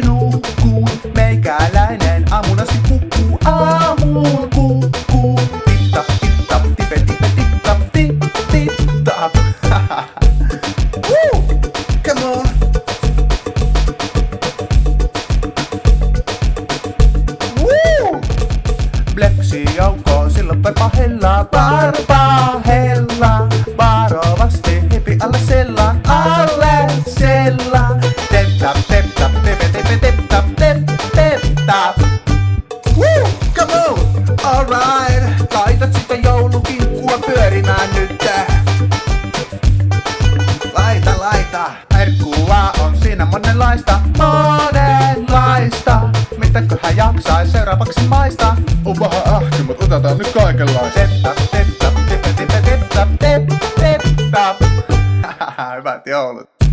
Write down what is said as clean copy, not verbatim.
nukkuu. Meikäläinen aamunasti kukkuu, aamuun kukkuu. Tip-tap, tip-tap, tipe-tipe, tip-tap, tip-tip-tap. Woo! Come on! Woo! Bleksi joukkoon, silloin parpahella, parpahella. Varovasti hipi alle sellan, alle sellan. Tep-tap, tep-tap, tepe-tepe, tep-tap, tep-tep-tap. Woo! Come on! Alright! Laitat sitä joulukinkkua pyörimään nyt. Laita, laita. Herkkua on siinä monenlaista, monenlaista. Mitäköhän jaksais seuraavaksi maista? On vähän ahki, mut otetaan nyt kaikenlaista. Tep-tap, tep-tap, tepe-tepe, tep-tap, tep-tep-tap. Hyvät joulut.